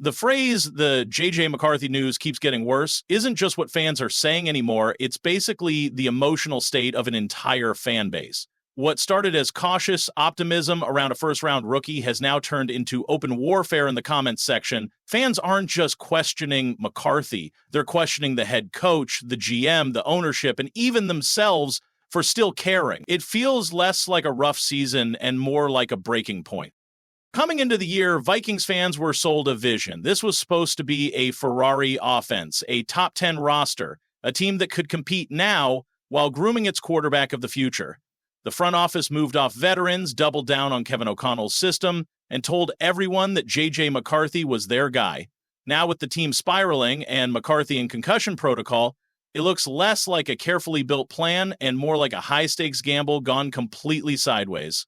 The phrase, the JJ McCarthy news keeps getting worse, isn't just what fans are saying anymore. It's basically the emotional state of an entire fan base. What started as cautious optimism around a first-round rookie has now turned into open warfare in the comments section. Fans aren't just questioning McCarthy. They're questioning the head coach, the GM, the ownership, and even themselves for still caring. It feels less like a rough season and more like a breaking point. Coming into the year, Vikings fans were sold a vision. This was supposed to be a Ferrari offense, a top 10 roster, a team that could compete now while grooming its quarterback of the future. The front office moved off veterans, doubled down on Kevin O'Connell's system, and told everyone that JJ McCarthy was their guy. Now with the team spiraling and McCarthy in concussion protocol, it looks less like a carefully built plan and more like a high-stakes gamble gone completely sideways.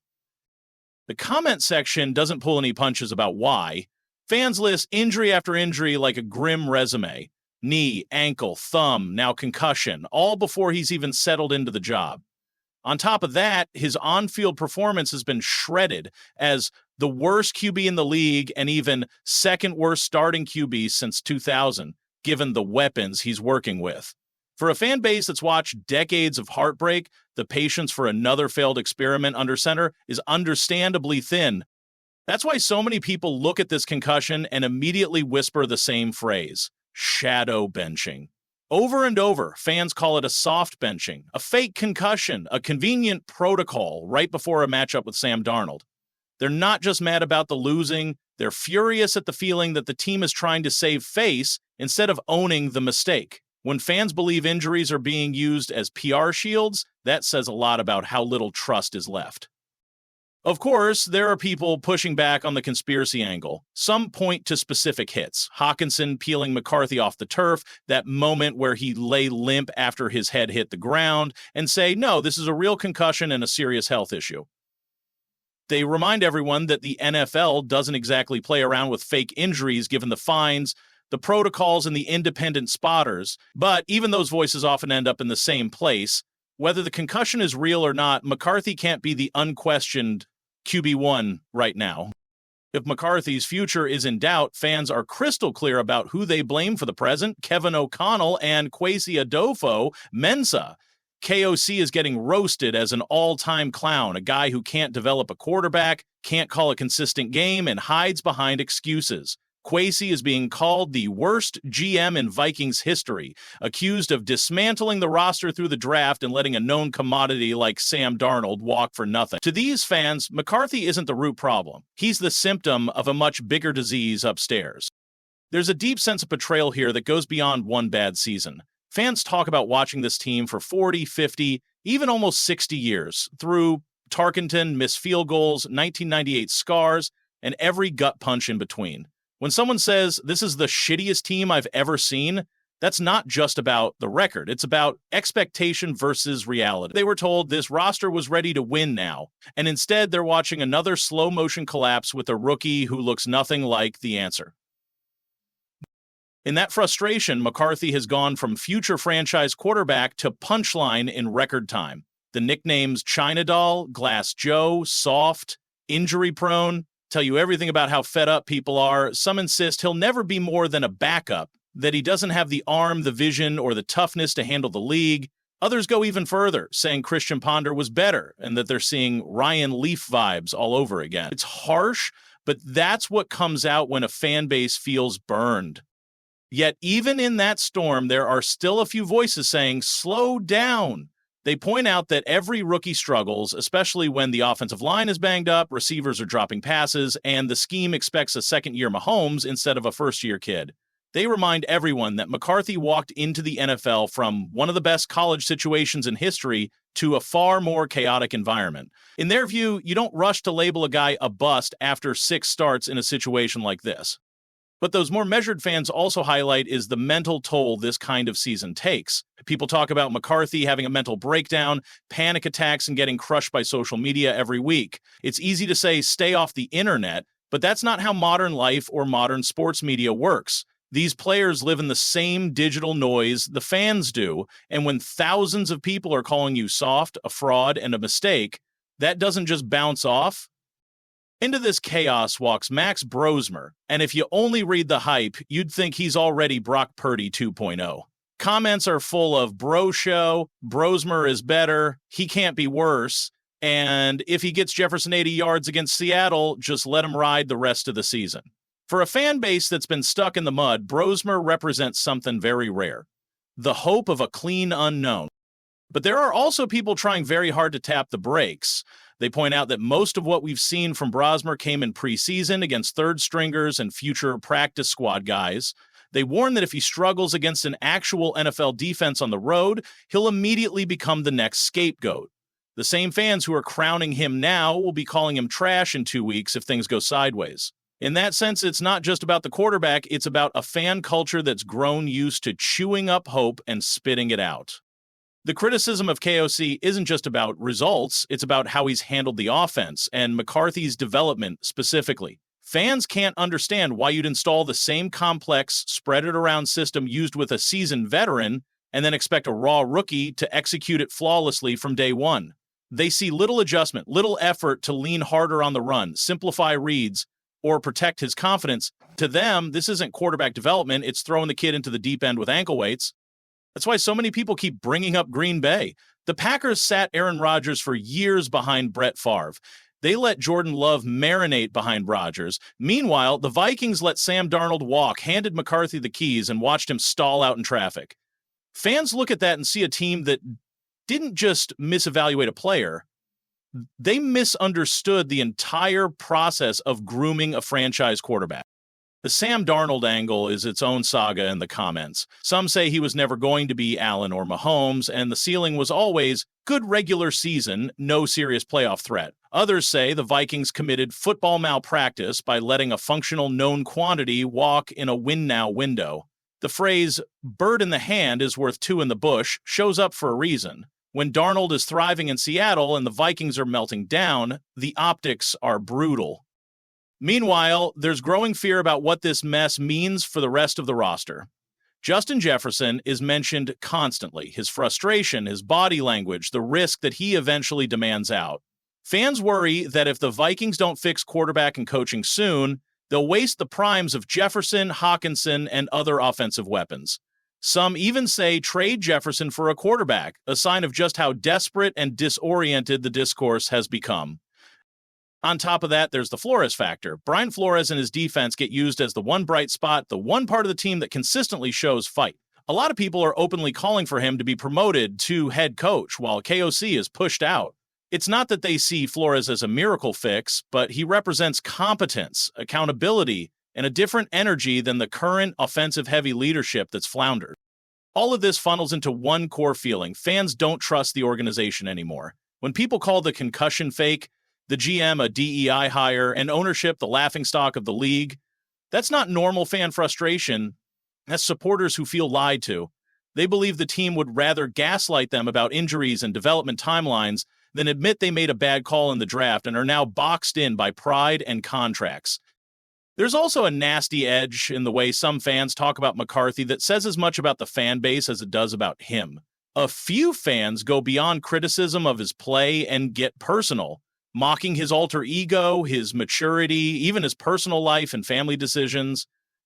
The comment section doesn't pull any punches about why. Fans list injury after injury like a grim resume. Knee, ankle, thumb, now concussion, all before he's even settled into the job. On top of that, his on-field performance has been shredded as the worst QB in the league and even second worst starting QB since 2000, given the weapons he's working with. For a fan base that's watched decades of heartbreak, the patience for another failed experiment under center is understandably thin. That's why so many people look at this concussion and immediately whisper the same phrase, shadow benching. Over and over, fans call it a soft benching, a fake concussion, a convenient protocol right before a matchup with Sam Darnold. They're not just mad about the losing, they're furious at the feeling that the team is trying to save face instead of owning the mistake. When fans believe injuries are being used as PR shields, that says a lot about how little trust is left. Of course, there are people pushing back on the conspiracy angle. Some point to specific hits. Hawkinson peeling McCarthy off the turf, that moment where he lay limp after his head hit the ground, and say, no, this is a real concussion and a serious health issue. They remind everyone that the NFL doesn't exactly play around with fake injuries given the fines, the protocols, and the independent spotters, but even those voices often end up in the same place. Whether the concussion is real or not, McCarthy can't be the unquestioned QB1 right now. If McCarthy's future is in doubt, fans are crystal clear about who they blame for the present, Kevin O'Connell and Kwesi Adofo, Mensah. KOC is getting roasted as an all-time clown, a guy who can't develop a quarterback, can't call a consistent game, and hides behind excuses. Kwesi is being called the worst GM in Vikings history, accused of dismantling the roster through the draft and letting a known commodity like Sam Darnold walk for nothing. To these fans, McCarthy isn't the root problem. He's the symptom of a much bigger disease upstairs. There's a deep sense of betrayal here that goes beyond one bad season. Fans talk about watching this team for 40, 50, even almost 60 years, through Tarkenton, missed field goals, 1998 scars, and every gut punch in between. When someone says, this is the shittiest team I've ever seen, that's not just about the record. It's about expectation versus reality. They were told this roster was ready to win now, and instead they're watching another slow-motion collapse with a rookie who looks nothing like the answer. In that frustration, McCarthy has gone from future franchise quarterback to punchline in record time. The nicknames China Doll, Glass Joe, Soft, Injury Prone tell you everything about how fed up people are. Some insist he'll never be more than a backup, that he doesn't have the arm, the vision, or the toughness to handle the league. Others go even further, saying Christian Ponder was better and that they're seeing Ryan Leaf vibes all over again. It's harsh, but that's what comes out when a fan base feels burned. Yet even in that storm, there are still a few voices saying, slow down. They point out that every rookie struggles, especially when the offensive line is banged up, receivers are dropping passes, and the scheme expects a second-year Mahomes instead of a first-year kid. They remind everyone that McCarthy walked into the NFL from one of the best college situations in history to a far more chaotic environment. In their view, you don't rush to label a guy a bust after 6 starts in a situation like this. But those more measured fans also highlight is the mental toll this kind of season takes. People talk about McCarthy having a mental breakdown, panic attacks, and getting crushed by social media every week. It's easy to say stay off the internet, but that's not how modern life or modern sports media works. These players live in the same digital noise the fans do, and when thousands of people are calling you soft, a fraud, and a mistake, that doesn't just bounce off. Into this chaos walks Max Brosmer, and if you only read the hype, you'd think he's already Brock Purdy 2.0. Comments are full of bro show, Brosmer is better, he can't be worse, and if he gets Jefferson 80 yards against Seattle, just let him ride the rest of the season. For a fan base that's been stuck in the mud, Brosmer represents something very rare: the hope of a clean unknown. But there are also people trying very hard to tap the brakes. They point out that most of what we've seen from Brosmer came in preseason against third stringers and future practice squad guys. They warn that if he struggles against an actual NFL defense on the road, he'll immediately become the next scapegoat. The same fans who are crowning him now will be calling him trash in 2 weeks if things go sideways. In that sense, it's not just about the quarterback, it's about a fan culture that's grown used to chewing up hope and spitting it out. The criticism of KOC isn't just about results, it's about how he's handled the offense and McCarthy's development specifically. Fans can't understand why you'd install the same complex, spread-it-around system used with a seasoned veteran and then expect a raw rookie to execute it flawlessly from day one. They see little adjustment, little effort to lean harder on the run, simplify reads, or protect his confidence. To them, this isn't quarterback development, it's throwing the kid into the deep end with ankle weights. That's why so many people keep bringing up Green Bay. The Packers sat Aaron Rodgers for years behind Brett Favre. They let Jordan Love marinate behind Rodgers. Meanwhile, the Vikings let Sam Darnold walk, handed McCarthy the keys, and watched him stall out in traffic. Fans look at that and see a team that didn't just misevaluate a player. They misunderstood the entire process of grooming a franchise quarterback. The Sam Darnold angle is its own saga in the comments. Some say he was never going to be Allen or Mahomes, and the ceiling was always good regular season, no serious playoff threat. Others say the Vikings committed football malpractice by letting a functional known quantity walk in a win-now window. The phrase, bird in the hand is worth two in the bush, shows up for a reason. When Darnold is thriving in Seattle and the Vikings are melting down, the optics are brutal. Meanwhile, there's growing fear about what this mess means for the rest of the roster. Justin Jefferson is mentioned constantly, his frustration, his body language, the risk that he eventually demands out. Fans worry that if the Vikings don't fix quarterback and coaching soon, they'll waste the primes of Jefferson, Hockenson, and other offensive weapons. Some even say trade Jefferson for a quarterback, a sign of just how desperate and disoriented the discourse has become. On top of that, there's the Flores factor. Brian Flores and his defense get used as the one bright spot, the one part of the team that consistently shows fight. A lot of people are openly calling for him to be promoted to head coach, while KOC is pushed out. It's not that they see Flores as a miracle fix, but he represents competence, accountability, and a different energy than the current offensive-heavy leadership that's floundered. All of this funnels into one core feeling: fans don't trust the organization anymore. When people call the concussion fake, the GM a DEI hire, and ownership the laughingstock of the league, that's not normal fan frustration. That's supporters who feel lied to. They believe the team would rather gaslight them about injuries and development timelines than admit they made a bad call in the draft and are now boxed in by pride and contracts. There's also a nasty edge in the way some fans talk about McCarthy that says as much about the fan base as it does about him. A few fans go beyond criticism of his play and get personal, mocking his alter ego, his maturity, even his personal life and family decisions.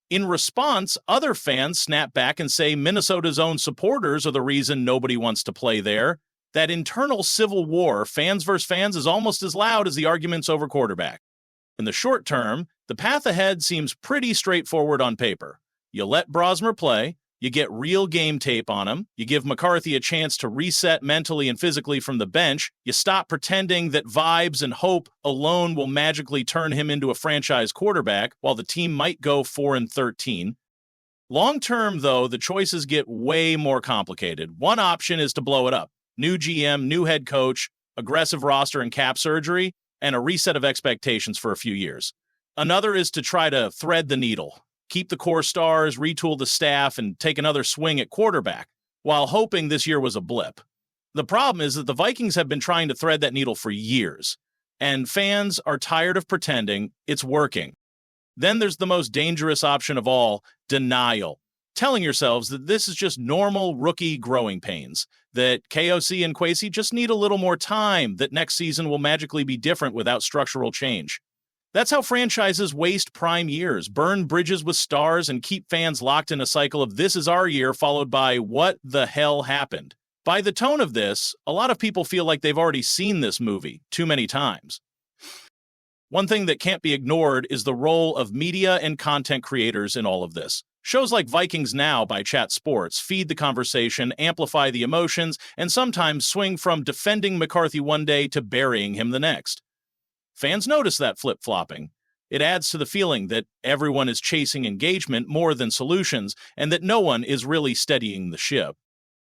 In response, other fans snap back and say Minnesota's own supporters are the reason nobody wants to play there. That internal civil war, fans versus fans, is almost as loud as the arguments over quarterback. In the short term, the path ahead seems pretty straightforward on paper. You let Brosmer play, you get real game tape on him, you give McCarthy a chance to reset mentally and physically from the bench, you stop pretending that vibes and hope alone will magically turn him into a franchise quarterback while the team might go 4-13. Long term, though, the choices get way more complicated. One option is to blow it up. New GM, new head coach, aggressive roster and cap surgery, and a reset of expectations for a few years. Another is to try to thread the needle, keep the core stars, retool the staff, and take another swing at quarterback, while hoping this year was a blip. The problem is that the Vikings have been trying to thread that needle for years, and fans are tired of pretending it's working. Then there's the most dangerous option of all, denial. Telling yourselves that this is just normal rookie growing pains, that KOC and Kwesi just need a little more time, that next season will magically be different without structural change. That's how franchises waste prime years, burn bridges with stars, and keep fans locked in a cycle of "this is our year" followed by "what the hell happened." By the tone of this, a lot of people feel like they've already seen this movie too many times. One thing that can't be ignored is the role of media and content creators in all of this. Shows like Vikings Now by Chat Sports feed the conversation, amplify the emotions, and sometimes swing from defending McCarthy one day to burying him the next. Fans notice that flip-flopping. It adds to the feeling that everyone is chasing engagement more than solutions, and that no one is really steadying the ship.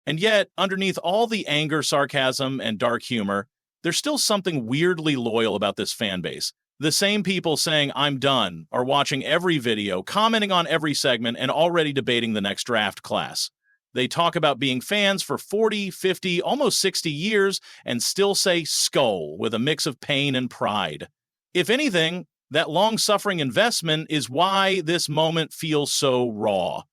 And yet, underneath all the anger, sarcasm, and dark humor, there's still something weirdly loyal about this fan base. The same people saying "I'm done" are watching every video, commenting on every segment, and already debating the next draft class. They talk about being fans for 40, 50, almost 60 years and still say Skol with a mix of pain and pride. If anything, that long-suffering investment is why this moment feels so raw.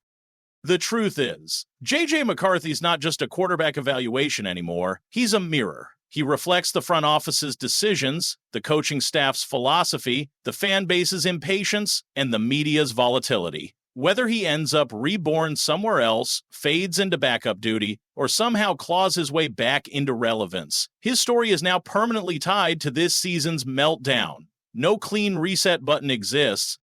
The truth is, JJ McCarthy's not just a quarterback evaluation anymore, he's a mirror. He reflects the front office's decisions, the coaching staff's philosophy, the fan base's impatience, and the media's volatility. Whether he ends up reborn somewhere else, fades into backup duty, or somehow claws his way back into relevance, his story is now permanently tied to this season's meltdown. No clean reset button exists.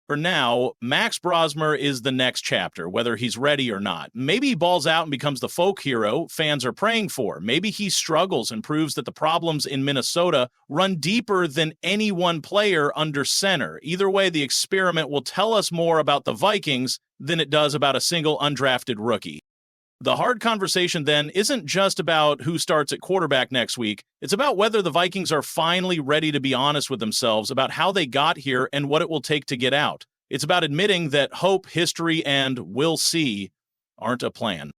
For now, Max Brosmer is the next chapter, whether he's ready or not. Maybe he balls out and becomes the folk hero fans are praying for. Maybe he struggles and proves that the problems in Minnesota run deeper than any one player under center. Either way, the experiment will tell us more about the Vikings than it does about a single undrafted rookie. The hard conversation then isn't just about who starts at quarterback next week. It's about whether the Vikings are finally ready to be honest with themselves about how they got here and what it will take to get out. It's about admitting that hope, history, and "we'll see" aren't a plan.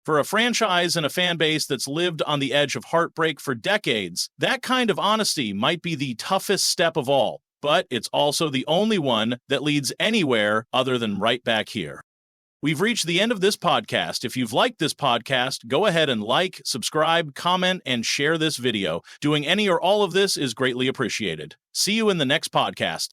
For a franchise and a fan base that's lived on the edge of heartbreak for decades, that kind of honesty might be the toughest step of all, but it's also the only one that leads anywhere other than right back here. We've reached the end of this podcast. If you've liked this podcast, go ahead and like, subscribe, comment, and share this video. Doing any or all of this is greatly appreciated. See you in the next podcast.